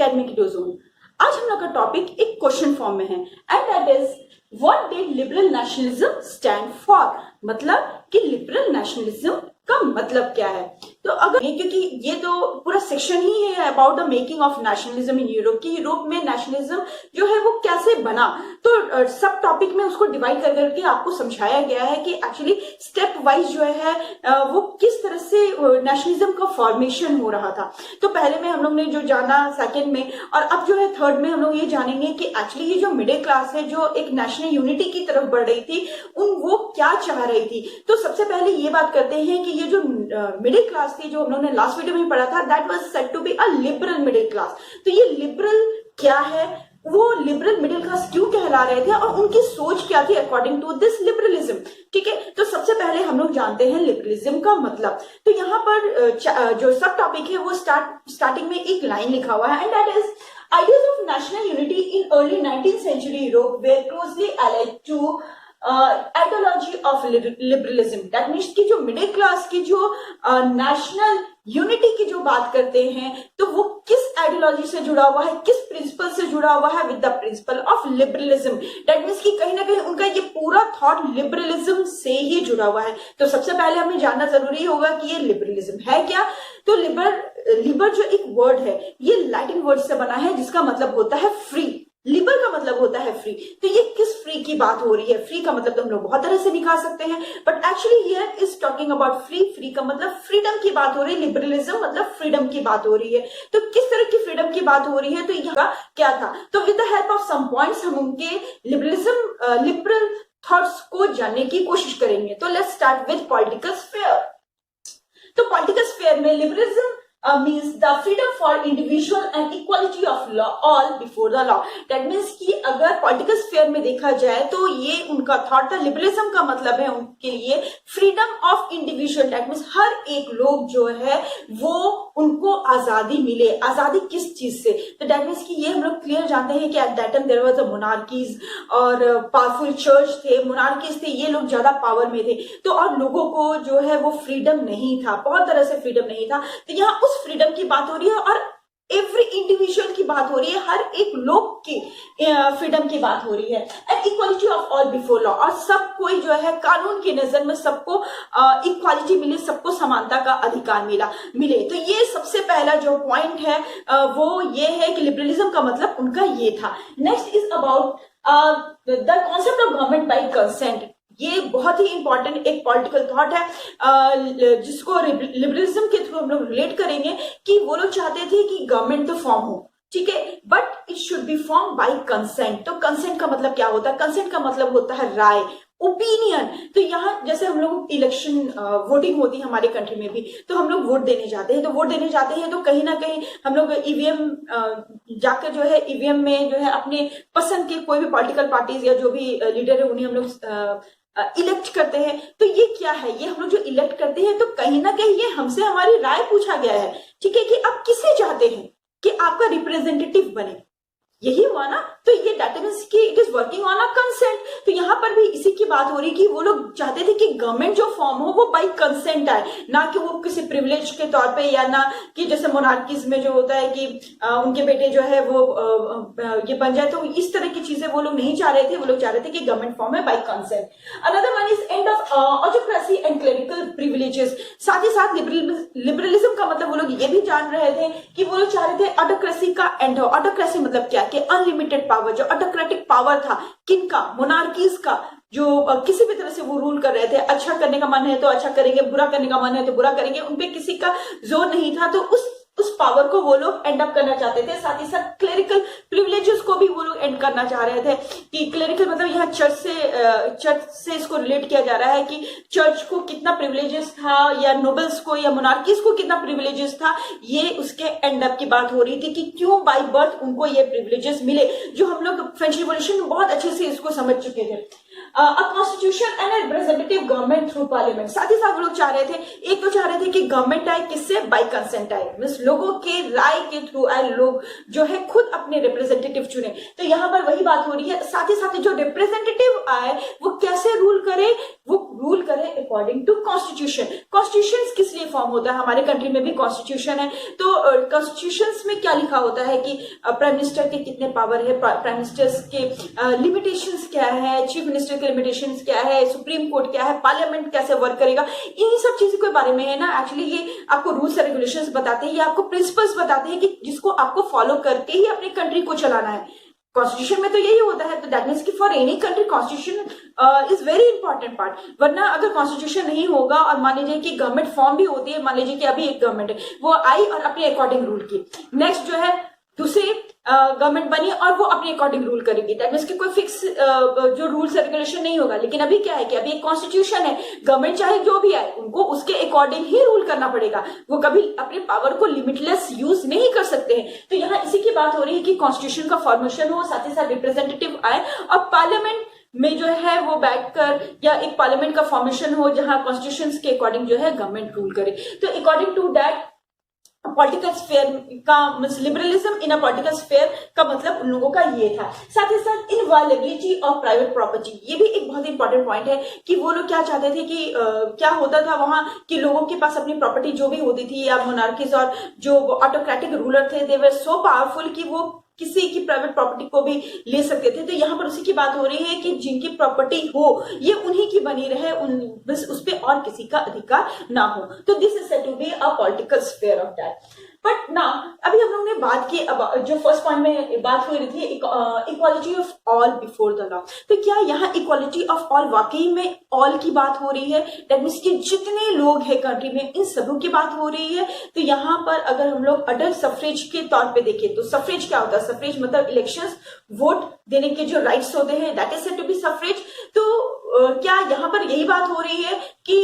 Academic zone. आज हम लोग का टॉपिक एक क्वेश्चन फॉर्म में है and that is what did liberal nationalism stand for. मतलब कि लिबरल नेशनलिज्म का मतलब क्या है। तो अगर क्योंकि ये तो पूरा सेक्शन ही है about the making of nationalism in Europe कि यूरोप में नेशनलिज्म जो है वो कैसे बना, तो सब टॉपिक में उसको डिवाइड कर करके आपको समझाया गया है कि एक्चुअली स्टेप वाइज जो है वो किस तरह से नेशनलिज्म का फॉर्मेशन हो रहा था। तो पहले में हम लोग ने जो जाना सेकेंड में, और अब जो है थर्ड में हम लोग ये जानेंगे कि एक्चुअली ये जो मिडिल क्लास है जो एक नेशनल यूनिटी की तरफ बढ़ रही थी वो क्या चाह रही थी। तो सबसे पहले ये बात करते हैं कि ये जो मिडिल क्लास थी जो हम लोगों ने लास्ट वीडियो में पढ़ा था that was said to be a liberal middle class. तो ये लिबरल क्या है, वो लिबरल मिडिल क्लास क्यों कहला रहे थे और उनकी सोच क्या थी अकॉर्डिंग टू दिस लिबरलिज्म। ठीक है, तो सबसे पहले हम लोग जानते हैं लिबरलिज्म का मतलब। तो यहाँ पर जो सब टॉपिक है वो स्टार्टिंग में एक लाइन लिखा हुआ है and that is ideas of national unity in early 19th century Europe were closely allied to ideology of liberalism. That means की जो मिडिल क्लास की जो नेशनल यूनिटी की जो बात करते हैं तो वो किस आइडियोलॉजी से जुड़ा हुआ है, किस प्रिंसिपल से जुड़ा हुआ है, with the principle of liberalism. That means की कहीं ना कहीं उनका ये पूरा थॉट लिबरलिज्म से ही जुड़ा हुआ है। तो सबसे पहले हमें जानना जरूरी होगा कि ये लिबरलिज्म है क्या। तो लिबर जो एक वर्ड है ये लैटिन वर्ड से बना है जिसका मतलब होता है फ्री। लिबर का मतलब होता है फ्री। तो ये किस फ्री की बात हो रही है। फ्री का मतलब तो हम लोग बहुत तरह से निकाल सकते हैं but actually here is talking about free. Free का मतलब फ्रीडम की बात हो रही है, लिबरलिज्म मतलब फ्रीडम की बात हो रही है। तो किस तरह की फ्रीडम की बात हो रही है, तो यहाँ क्या था। तो with the help of some points हम उनके लिबरल थॉट्स को जानने की कोशिश करेंगे। तो let's start with political sphere. तो पॉलिटिकल स्फीयर में liberalism means the freedom for individual and equality of law all before the law। that means कि अगर पॉलिटिकल स्फीयर में देखा जाए तो ये उनका थॉट था। लिबरलिज्म का मतलब है उनके लिए freedom of individual. That means हर एक लोग जो है वो उनको आजादी मिले। आजादी किस चीज से, तो दैट मीन्स कि ये हम लोग क्लियर जानते हैं कि at that time there was a monarchies और पावरफुल चर्च थे, मोनार्कीज थे, ये लोग ज्यादा पावर में थे। तो और लोगों को जो है वो फ्रीडम नहीं था, बहुत तरह से फ्रीडम नहीं था। तो यहाँ फ्रीडम की बात हो रही है और एवरी इंडिविजुअल की बात हो रही है, हर एक लोग की फ्रीडम की बात हो रही है। And equality of all before law, और सब कोई जो है कानून की नजर में सबको इक्वालिटी मिले, सबको समानता का अधिकार मिले। तो ये सबसे पहला जो पॉइंट है वो ये है कि लिबरलिज्म का मतलब उनका ये था। Next is about the concept of government by consent. ये बहुत ही इंपॉर्टेंट एक पॉलिटिकल थॉट है जिसको लिबरलिज्म के थ्रू हम लोग रिलेट करेंगे कि वो लोग चाहते थे कि गवर्नमेंट तो फॉर्म हो, ठीक है, but it should be form by consent. तो कंसेंट का मतलब क्या होता है, कंसेंट का मतलब होता है राय, ओपिनियन। तो यहाँ जैसे हम लोग इलेक्शन वोटिंग होती है हमारे कंट्री में भी, तो हम लोग वोट देने जाते हैं। तो वोट देने जाते हैं तो कहीं ना कहीं हम लोग ईवीएम जाकर जो है ईवीएम में जो है अपने पसंद के कोई भी पॉलिटिकल पार्टीज या जो भी लीडर है उन्हें हम लोग इलेक्ट करते हैं। तो ये क्या है, ये हम लोग जो इलेक्ट करते हैं तो कहीं ना कहीं ये हमसे हमारी राय पूछा गया है, ठीक है, कि आप किसे चाहते हैं कि आपका रिप्रेजेंटेटिव बने, यही हुआ ना। तो ये डेटा मीन्स कि it is working on a consent. तो यहाँ पर भी इसी की बात हो रही कि वो लोग चाहते थे कि गवर्नमेंट जो फॉर्म हो वो बाय कंसेंट आए, ना कि वो किसी प्रिविलेज के तौर पे, या ना कि जैसे मोनार्कीज में जो होता है कि उनके बेटे जो है वो ये बन जाए। तो इस तरह की चीजें वो लोग नहीं चाह रहे थे, वो लोग चाह रहे थे कि गवर्नमेंट फॉर्म है bye consent. Another one is end of autocracy and clerical privileges. साथ ही साथ लिबरलिज्म का मतलब वो लोग ये भी जान रहे थे कि वो लोग चाह रहे थे ऑटोक्रेसी का एंड हो। ऑटोक्रेसी मतलब क्या, कि अनलिमिटेड पावर, जो ऑटोक्रेटिक पावर था किनका, मोनार्कीज का, जो किसी भी तरह से वो रूल कर रहे थे। अच्छा करने का मन है तो अच्छा करेंगे, बुरा करने का मन है तो बुरा करेंगे, उनपे किसी का जोर नहीं था। तो उस पावर को वो लोग एंड अप करना चाहते थे। साथ ही साथ क्लेरिकल प्रिविलेजेस को भी वो लोग एंड करना चाह रहे थे। कि क्लेरिकल मतलब यहाँ चर्च से इसको रिलेट किया जा रहा है कि चर्च को कितना प्रिविलेजेस था, या नोबल्स को या मोनार्कीज को कितना प्रिविलेजेस था, ये उसके एंड अप की बात हो रही थी कि क्यों बाय बर्थ उनको ये प्रिविलेजेस मिले, जो हम लोग फ्रेंच रिवॉल्यूशन में बहुत अच्छे से इसको समझ चुके थे। Constitution and representative government through parliament. साथ ही साथ वो लोग चाह रहे थे, एक तो चाह रहे थे कि गवर्नमेंट आए किससे, बाय कंसेंट आए, मीन्स लोगों के राय के थ्रू आए, लोग जो है खुद अपने रिप्रेजेंटेटिव चुने। तो यहाँ पर वही बात हो रही है। साथ ही साथ जो रिप्रेजेंटेटिव आए वो कैसे रूल करे, वो रूल करे अकॉर्डिंग टू कॉन्स्टिट्यूशन। कॉन्स्टिट्यूशन किस लिए फॉर्म होता है, हमारे कंट्री में भी कॉन्स्टिट्यूशन है, तो कॉन्स्टिट्यूशन में क्या लिखा होता है कि प्राइम मिनिस्टर के कितने पावर है, प्राइम मिनिस्टर्स के लिमिटेशंस क्या है, चीफ मिनिस्टर के लिमिटेशंस क्या है, सुप्रीम कोर्ट क्या है, पार्लियामेंट कैसे वर्क करेगा, इन्हीं सब चीजों के बारे में है ना। एक्चुअली ये आपको रूल्स एंड रेगुलेशंस बताते हैं, ये आपको प्रिंसिपल्स बताते हैं कि जिसको आपको फॉलो करके ही अपनी कंट्री को चलाना है। कॉन्स्टिट्यूशन में तो यही होता है। तो दैट मीन्स कि for any country constitution is very important part. वरना अगर कॉन्स्टिट्यूशन नहीं होगा और मान लीजिए कि गवर्नमेंट फॉर्म भी होती है, मान लीजिए कि अभी एक गवर्नमेंट है, वो आई और अपने अकॉर्डिंग रूल की, नेक्स्ट जो है दूसरी गवर्नमेंट बनी और वो अपने अकॉर्डिंग रूल करेगी, दैट मीन्स कि कोई फिक्स जो रूल्स रेगुलेशन नहीं होगा। लेकिन अभी क्या है कि अभी एक कॉन्स्टिट्यूशन है, गवर्नमेंट चाहे जो भी आए उनको उसके अकॉर्डिंग ही रूल करना पड़ेगा, वो कभी अपने पावर को लिमिटलेस यूज नहीं कर सकते हैं। तो यहाँ इसी की बात हो रही है कि कॉन्स्टिट्यूशन का फॉर्मेशन हो, साथ ही साथ रिप्रेजेंटेटिव आए और पार्लियामेंट में जो है वो बैठकर, या एक पार्लियामेंट का फॉर्मेशन हो जहां कॉन्स्टिट्यूशन के अकॉर्डिंग जो है गवर्नमेंट रूल करे। तो according to that political sphere का means liberalism in a political sphere का मतलब उन लोगों का ये था। साथ ही साथ इनवायलेबिलिटी ऑफ प्राइवेट प्रॉपर्टी, ये भी एक बहुत इंपॉर्टेंट पॉइंट है कि वो लोग क्या चाहते थे कि क्या होता था वहां कि लोगों के पास अपनी प्रॉपर्टी जो भी होती थी, या मोनार्कीज और जो ऑटोक्रेटिक रूलर थे, दे वर सो पावरफुल कि वो किसी की प्राइवेट प्रॉपर्टी को भी ले सकते थे। तो यहाँ पर उसी की बात हो रही है कि जिनकी प्रॉपर्टी हो ये उन्हीं की बनी रहे, बस उस पे और किसी का अधिकार ना हो। तो this is said to be a political sphere of that. But ना अभी हम लोग ने बात की, अब जो फर्स्ट पॉइंट में बात हो रही थी equality of all before the law. तो क्या यहाँ इक्वालिटी ऑफ ऑल वाकई में ऑल की बात हो रही है, दैट मीन्स कि जितने लोग हैं कंट्री में इन सबों की बात हो रही है। तो यहाँ पर अगर हम लोग अडल्ट सफरेज के तौर पे देखें तो सफरेज क्या होता है, सफरेज मतलब इलेक्शंस, वोट देने के जो राइट्स होते हैं, that is said to be suffrage. तो क्या यहाँ पर यही बात हो रही है कि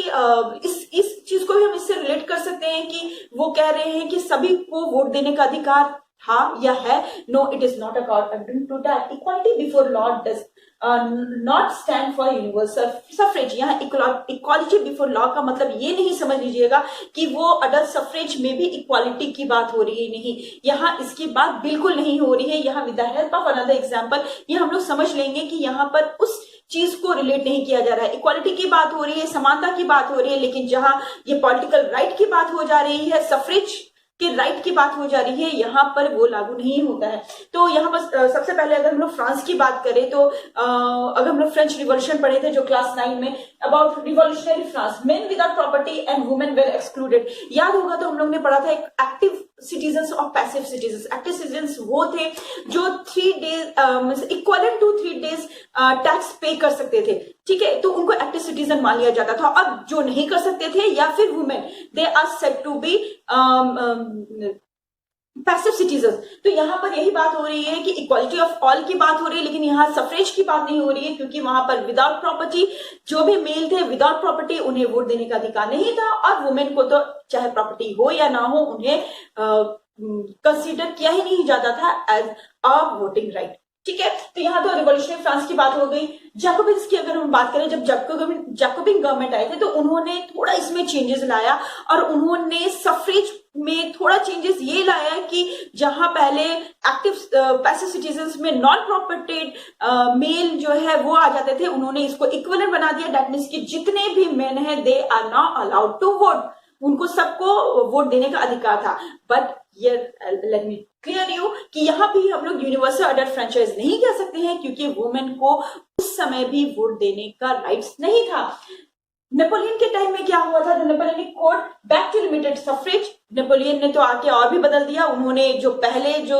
इस चीज को भी हम इससे रिलेट कर सकते हैं कि वो कह रहे हैं कि सभी को वोट देने का अधिकार था या है। No, it is not according to that. Equality before law does not stand for universal suffrage. यहाँ इक्वालिटी बिफोर लॉ का मतलब ये नहीं समझ लीजिएगा कि वो अडल्ट सफरेज में भी इक्वालिटी की बात हो रही है, नहीं, यहाँ इसकी बात बिल्कुल नहीं हो रही है। यहाँ with the help of another example ये हम लोग समझ लेंगे कि यहाँ पर उस चीज को रिलेट नहीं किया जा रहा है। इक्वालिटी की बात हो रही है, समानता की बात हो रही है, लेकिन जहां ये पॉलिटिकल राइट की बात हो जा रही है, सफरेज के राइट की बात हो जा रही है, यहाँ पर वो लागू नहीं होता है। तो यहाँ पर सबसे पहले अगर हम लोग फ्रांस की बात करें तो अगर हम लोग फ्रेंच रिवॉल्यूशन पढ़े थे जो क्लास 9 में, about revolutionary France, men without property and women were excluded. याद होगा तो हम लोग ने पढ़ा था एक एक्टिव सिटीजन्स और पैसिव सिटीजन्स। एक्टिव सिटीजन्स वो थे जो 3 days equivalent to 3 days tax pay कर सकते थे, ठीक है, तो उनको एक्टिव सिटीजन मान लिया जाता था। और जो नहीं कर सकते थे या फिर women, they are said to be passive citizen. तो यहाँ पर यही बात हो रही है कि इक्वालिटी ऑफ ऑल की बात हो रही है, लेकिन यहाँ सफरेज की बात नहीं हो रही है, क्योंकि वहां पर विदाउट प्रॉपर्टी जो भी मेल थे, विदाउट प्रॉपर्टी उन्हें वोट देने का अधिकार नहीं था, और वुमेन को तो चाहे प्रॉपर्टी हो या ना हो उन्हें कंसीडर किया ही नहीं जाता था एज अ वोटिंग राइट, ठीक है। तो यहाँ तो रिवॉल्यूशनरी फ्रांस की बात हो गई। जैकोबिन्स की अगर हम बात करें, जब जैकोबिन गवर्नमेंट आए थे तो उन्होंने थोड़ा इसमें चेंजेस लाया, और उन्होंने सफरेज में थोड़ा चेंजेस ये लाया कि जहां पहले एक्टिव पैसिव सिटीजन्स में नॉन प्रॉपर्टेड मेल जो है वो आ जाते थे, उन्होंने इसको इक्विवेलेंट बना दिया। दैट मीन्स कि जितने भी मेन है they are not allowed to vote, उनको सबको वोट देने का अधिकार था। But let me clear you कि यहाँ भी हम लोग यूनिवर्सल अडल्ट फ्रेंचाइज नहीं कह सकते हैं, क्योंकि वुमेन को उस समय भी वोट देने का राइट्स नहीं था। नेपोलियन के टाइम में क्या हुआ था, Napoleonic code back to limited suffrage. Napoleon ने तो आके और भी बदल दिया, उन्होंने जो पहले जो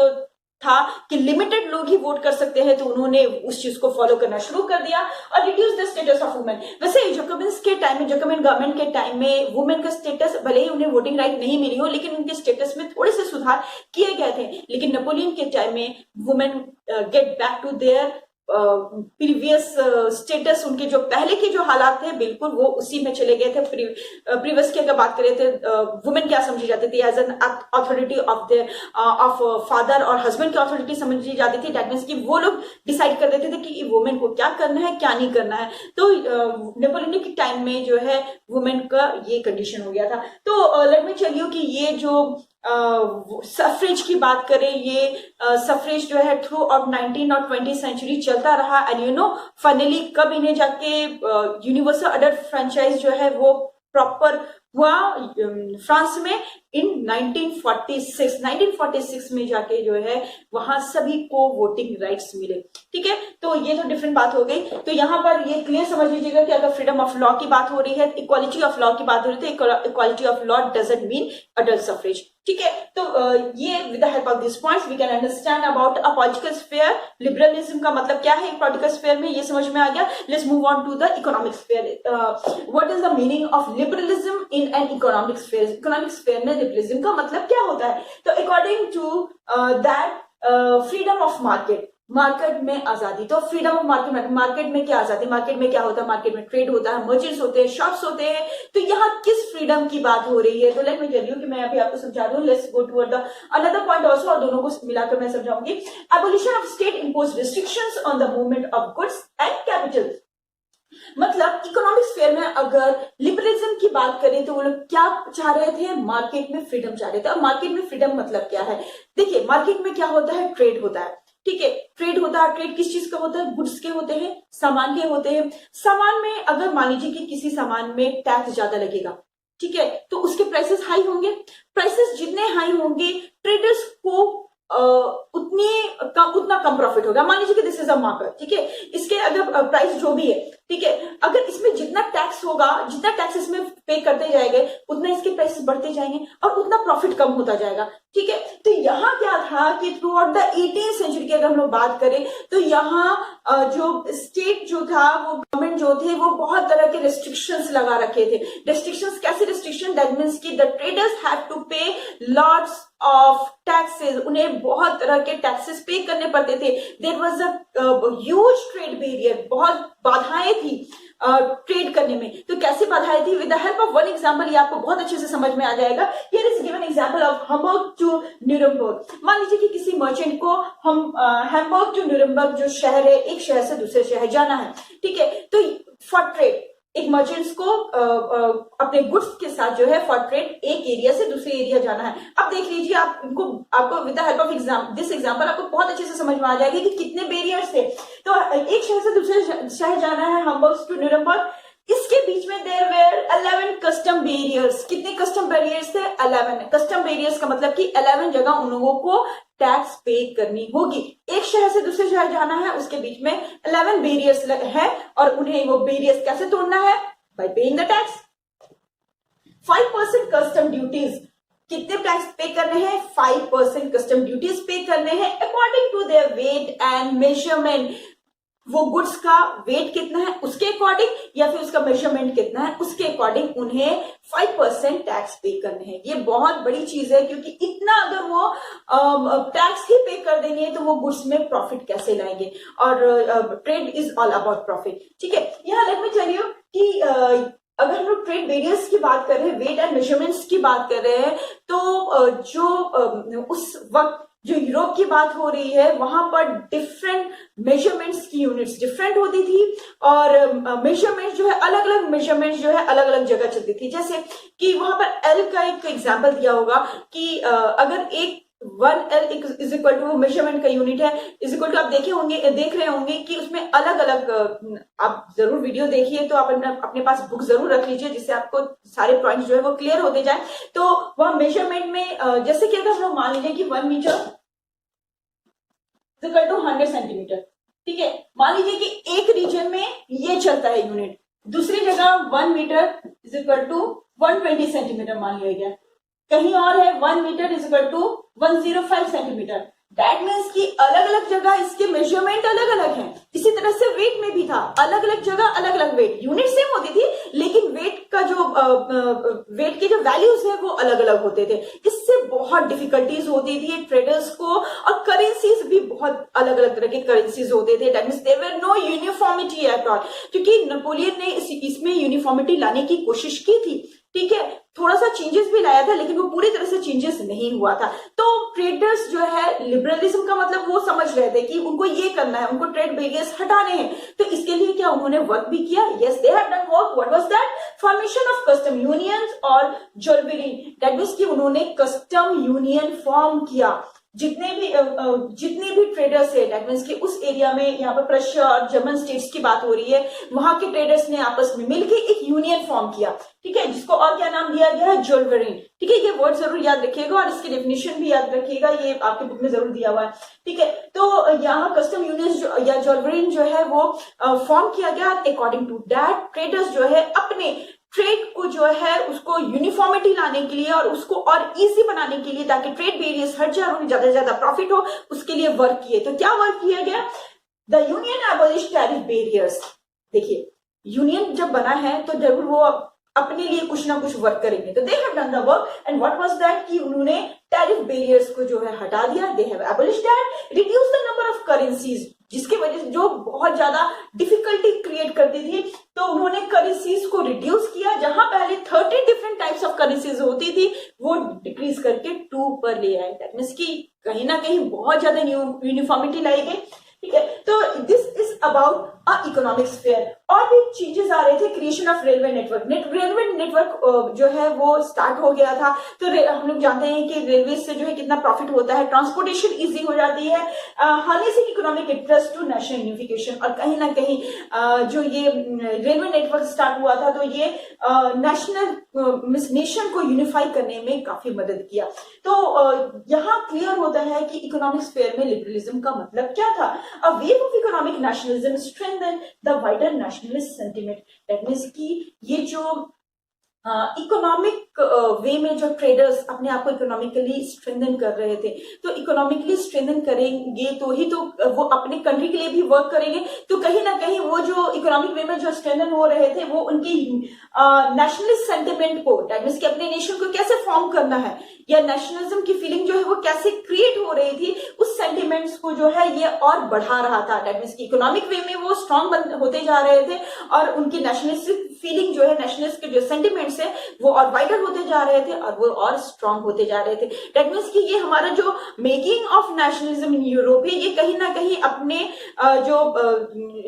था कि लिमिटेड लोग ही वोट कर सकते हैं, तो उन्होंने उस चीज को फॉलो करना शुरू कर दिया और reduce the status of women. वैसे जैकोबिन्स के टाइम में, जैकोबिन गवर्नमेंट के टाइम में वुमेन का स्टेटस, भले ही उन्हें वोटिंग राइट नहीं मिली हो, लेकिन उनके स्टेटस में थोड़े से सुधार किए गए थे। लेकिन नेपोलियन के टाइम में women get back to their previous status, उनके जो पहले के जो हालात थे बिल्कुल वो उसी में चले गए थे। प्रीवियस की अगर बात करें तो वुमेन क्या समझी जाती थी, as an authority of father और हस्बैंड की अथॉरिटी समझी जाती थी। डेट मीन्स कि वो लोग डिसाइड कर देते थे कि वुमेन को क्या करना है क्या नहीं करना है। तो नेपोलियन के टाइम में जो है वुमेन का ये कंडीशन हो गया था। तो लेट मी टेल यू कि ये जो सफरेज की बात करें, ये सफरेज जो है थ्रू आउट 19 और 20 सेंचुरी चलता रहा। एंड यू नो फाइनली कब इन्हें जाके यूनिवर्सल अडल्ट फ्रेंचाइज जो है वो प्रॉपर हुआ फ्रांस में इन 1946 में जाके जो है वहां सभी को वोटिंग राइट्स मिले। ठीक है, तो ये तो डिफरेंट बात हो गई। तो यहाँ पर ये क्लियर समझ लीजिएगा कि अगर फ्रीडम ऑफ लॉ की बात हो रही है, इक्वालिटी ऑफ लॉ की बात हो रही है, तो equality of law doesn't mean adult suffrage. ठीक है, तो ये with the help of this points we can understand about a political sphere. Liberalism का मतलब क्या है पॉलिटिकल स्फीयर में, ये समझ में आ गया। Let's move on to the economic sphere. What is the meaning of liberalism in an economic sphere? Economic sphere में लिबरलिज्म का मतलब क्या होता है? तो according to that freedom of market, market में आजादी। तो फ्रीडम ऑफ मार्केट, मार्केट में क्या आजादी? मार्केट में क्या होता है? मार्केट में ट्रेड होता है, मर्चेंट्स होते हैं, शॉप्स होते हैं। तो यहाँ किस फ्रीडम की बात हो रही है? तो लेट मी टेल यू कि मैं अभी आपको समझा दूं। Let's go toward the another point also, और दोनों को मिलाकर मैं समझाऊंगी। Abolition of state impose restrictions on the movement of goods and capital. मतलब इकोनॉमिक स्फीयर में अगर लिबरलिज्म की बात करें तो वो लोग क्या चाह रहे थे? मार्केट में फ्रीडम चाह रहे थे। अब मार्केट में फ्रीडम मतलब क्या है? देखिए, मार्केट में क्या होता है? ट्रेड होता है। ठीक है, ट्रेड होता है। ट्रेड किस चीज का होता है? गुड्स के होते हैं, सामान के होते हैं। सामान में अगर मान लीजिए कि किसी सामान में टैक्स ज्यादा लगेगा, ठीक है, तो उसके प्राइसेस हाई होंगे। प्राइसेस जितने हाई होंगे, ट्रेडर्स को उतना कम प्रॉफिट होगा। मान लीजिए कि दिस इज अ मार्केट, ठीक है, इसके अगर प्राइस जो भी है, ठीक है, अगर इसमें जितना टैक्स होगा, जितना टैक्स इसमें पे करते जाएंगे, उतना इसके प्राइसेस बढ़ते जाएंगे और उतना प्रॉफिट कम होता जाएगा। ठीक है, तो यहाँ क्या था कि through out the 18th century की अगर हम लोग बात करें तो यहाँ जो स्टेट जो था, वो गवर्नमेंट जो थे, वो बहुत तरह के रिस्ट्रिक्शंस लगा रखे थे। रिस्ट्रिक्शंस कैसे रिस्ट्रिक्शन? दैट मीन्स कि the traders have to pay lots of taxes. उन्हें बहुत तरह के टैक्सेस पे करने पड़ते थे। There was a huge trade barrier, बहुत बाधाएं थी ट्रेड करने में। तो कैसे बाधाएं थी? With the help of one example, ये आपको बहुत अच्छे से समझ में आ जाएगा। Here is given example of Hamburg to Nuremberg. मान लीजिए कि किसी मर्चेंट को हम हैम्बर्ग टू न्यूरमबर्ग जो शहर है, एक शहर से दूसरे शहर जाना है। ठीक है, तो फॉर ट्रेड एक मर्चेंट्स को अपने गुड्स के साथ जो है फॉर ट्रेड एक एरिया से दूसरे एरिया जाना है। अब देख लीजिए, आपको with the help of this example आपको बहुत अच्छे से समझ में आ जाएगी कि कितने बैरियर्स थे। तो एक शहर से दूसरे शहर जाना है, हैम्बर्ग टू न्यूरमबर्ग। इसके बीच में देयर वेर 11 कस्टम बैरियर्स। कितने कस्टम बैरियर्स थे? 11 कस्टम बैरियर्स का मतलब कि 11 जगह उन लोगों को टैक्स पे करनी होगी। एक शहर से दूसरे शहर जाना है, उसके बीच में 11 बैरियर्स है और उन्हें वो बैरियर्स कैसे तोड़ना है? By paying the tax. 5% custom duties. कितने टैक्स पे करने हैं? 5% कस्टम ड्यूटीज पे करने हैं according to their weight and measurement. वो गुड्स का वेट कितना है उसके अकॉर्डिंग, या फिर उसका मेजरमेंट कितना है उसके अकॉर्डिंग उन्हें 5% टैक्स पे करने हैं। ये बहुत बड़ी चीज है, क्योंकि इतना अगर वो टैक्स ही पे कर देंगे तो वो गुड्स में प्रॉफिट कैसे लाएंगे? और trade is all about profit. ठीक है, यहाँ लेट मी टेल यू कि अगर हम लोग ट्रेड वेरियंस की बात कर रहे हैं, वेट एंड मेजरमेंट्स की बात कर रहे हैं, तो जो उस वक्त जो यूरोप की बात हो रही है, वहां पर डिफरेंट मेजरमेंट्स की यूनिट्स डिफरेंट होती थी और मेजरमेंट जो है अलग अलग मेजरमेंट्स जो है अलग अलग जगह चलती थी। जैसे कि वहां पर एल का एक एग्जांपल दिया होगा कि अगर एक 1L is equal to measurement का यूनिट है, इज इक्वल टू आप देख रहे होंगे कि उसमें अलग अलग, आप जरूर वीडियो देखिए, तो आप अपने पास बुक जरूर रख लीजिए जिससे आपको सारे पॉइंट्स जो है वो क्लियर होते जाए। तो वह मेजरमेंट में जैसे कि अगर हम लोग मान लीजिए कि 1 metre is equal to 100 centimetre. ठीक है, मान लीजिए कि एक रीजन में ये चलता है यूनिट, दूसरी जगह 1 metre is equal to 120 centimetre मान लिया गया, कहीं और है 1 metre is equal to 105 centimetre. That means कि अलग अलग जगह इसके मेजरमेंट अलग अलग हैं। इसी तरह से वेट में भी था, अलग अलग जगह अलग अलग वेट, यूनिट सेम होती थी लेकिन वेट का जो वेट के जो वैल्यूज है वो अलग अलग होते थे। इससे बहुत डिफिकल्टीज होती थी ट्रेडर्स को, और करेंसीज भी बहुत अलग अलग तरह के करेंसीज होते थे। That means there were no uniformity at all, क्योंकि नेपोलियन ने इसमें यूनिफॉर्मिटी लाने की कोशिश की थी, ठीक है, थोड़ा सा चेंजेस भी लाया था लेकिन वो पूरी तरह से चेंजेस नहीं हुआ था। तो ट्रेडर्स जो है लिबरलिज्म का मतलब वो समझ रहे थे कि उनको ये करना है, उनको ट्रेड बैरियर्स हटाने हैं। तो इसके लिए क्या उन्होंने वर्क भी किया? Yes, they have done work. What was that? Formation of custom unions और ज्वेलरी। दैट मींस कि उन्होंने कस्टम यूनियन फॉर्म किया। जितने भी ट्रेडर्स है, दैट मीन्स कि उस एरिया में, यहाँ पर प्रशिया और जर्मन स्टेट्स की बात हो रही है, वहां के ट्रेडर्स ने आपस में मिलकर एक यूनियन फॉर्म किया, ठीक है, जिसको और क्या नाम दिया गया है? ज्वेलरी, ठीक है। ये वर्ड जरूर याद रखिएगा और इसकी डेफिनेशन भी याद रखिएगा, ये आपके बुक में जरूर दिया हुआ है, ठीक है। तो यहाँ कस्टम यूनियन या ज्वेलरी जो है वो फॉर्म किया गया। अकॉर्डिंग टू दैट ट्रेडर्स जो है अपने ट्रेड को जो है उसको यूनिफॉर्मिटी लाने के लिए और उसको और इजी बनाने के लिए, ताकि ट्रेड बैरियर्स हट जाए और उन्हें ज्यादा से ज्यादा प्रॉफिट हो, उसके लिए वर्क किए। तो क्या वर्क किया गया? The union abolish tariff barriers. देखिए, यूनियन जब बना है तो जरूर वो अपने लिए कुछ ना कुछ वर्क करेंगे। तो they have done the work and what was that कि उन्होंने टैरिफ बैरियर्स को जो है हटा दिया। They have abolish that, reduce the number of currencies, जिसकी वजह से जो बहुत ज्यादा डिफिकल्टी क्रिएट करती थी, तो उन्होंने करेंसीज को रिड्यूस किया। जहां पहले 30 डिफरेंट टाइप्स ऑफ करेंसीज होती थी वो डिक्रीज करके 2 पर ले आए। दैट मींस कि कहीं ना कहीं बहुत ज्यादा यूनिफॉर्मिटी लाई गई, ठीक है। तो this is about economic sphere. और भी चेंजेस आ रहे थे, creation of railway network. Railway network जो है वो स्टार्ट हो गया था। तो हम लोग जानते हैं कि रेलवे से जो है कितना प्रॉफिट होता है, ट्रांसपोर्टेशन इजी हो जाती है, harnessing economic interest to national unification. और कहीं ना कहीं जो ये रेलवे नेटवर्क स्टार्ट हुआ था तो ये नेशन को यूनिफाई करने में काफी मदद किया। तो यहाँ क्लियर होता है कि इकोनॉमिक स्फीयर में लिबरलिज्म का मतलब क्या था। A wave of economic nationalism strengthen the wider nationalist sentiment. That means कि ये जो इकोनॉमिक वे में जो ट्रेडर्स अपने आप को इकोनॉमिकली स्ट्रेंथन कर रहे थे, तो इकोनॉमिकली स्ट्रेंथन करेंगे तो ही तो वो अपने कंट्री के लिए भी वर्क करेंगे। तो कहीं ना कहीं वो जो इकोनॉमिक वे में जो स्ट्रेंथन हो रहे थे वो उनकी नेशनलिस्ट सेंटिमेंट को, दैट मींस कि अपने नेशन को कैसे फॉर्म करना है या नेशनलिज्म की फीलिंग जो है वो कैसे क्रिएट हो रही थी, उस सेंटिमेंट्स को जो है ये और बढ़ा रहा था। दैट मींस कि इकोनॉमिक वे में वो स्ट्रांग होते जा रहे थे और उनकी नेशनलिस्टिक फीलिंग जो है, नेशनलिस्ट के जो सेंटिमेंट्स है वो और वाइडर होते जा रहे थे और वो और स्ट्रांग होते जा रहे थे। दैट मींस कि ये हमारा जो making of nationalism in Europe है, ये कहीं ना कहीं अपने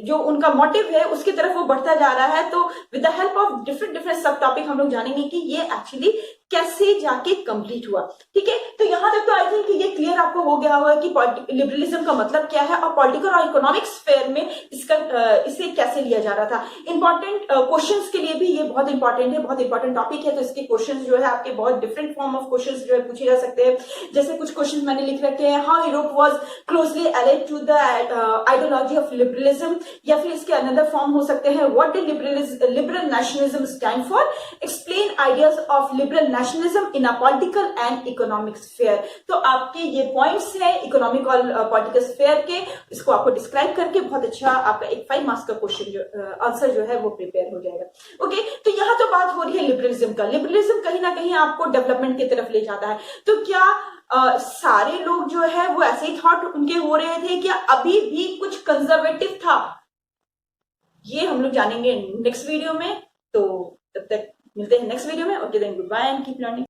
जो उनका मोटिव है उसकी तरफ वो बढ़ता जा रहा है। तो with the help of different सब टॉपिक हम लोग जानेंगे कि ये एक्चुअली कैसे जाके कंप्लीट हुआ, ठीक है। तो यहां तक तो आई थिंक ये क्लियर आपको हो गया होगा कि लिबरलिज्म का मतलब क्या है और पॉलिटिकल और इकोनॉमिक स्फीयर में इसे कैसे लिया जा रहा था। इंपॉर्टेंट क्वेश्चंस के लिए भी ये बहुत इंपॉर्टेंट है, बहुत इंपॉर्टेंट टॉपिक है। तो इसके क्वेश्चंस जो है आपके बहुत डिफरेंट फॉर्म ऑफ क्वेश्चंस जो है पूछे जा सकते हैं। जैसे कुछ क्वेश्चंस मैंने लिख रखे हैं, how Europe was closely allied to the ideology of liberalism, या फिर इसके अनदर फॉर्म हो सकते हैं, what did liberal nationalism stand for, explain ideas of liberal nationalism in a political and economic sphere. तो आपके ये पॉइंट्स हैं इकोनॉमिक और पॉलिटिकल स्फीयर के, इसको आपको डिस्क्राइब करके बहुत अच्छा आपका एक 5 मार्क्स का क्वेश्चन जो आंसर जो है वो प्रिपेयर हो जाएगा। ओके, तो यहाँ तो बात हो रही है लिबरलिज्म का। लिबरलिज्म कहीं ना कहीं आपको डेवलपमेंट की तरफ ले जाता है। तो क्या सारे लोग जो है वो ऐसे ही थॉट उनके हो रहे थे, क्या अभी भी कुछ कंजर्वेटिव था? ये हम लोग जानेंगे नेक्स्ट वीडियो में। तो तब तक मिलते हैं नेक्स्ट वीडियो में। Okay then, good bye and keep learning.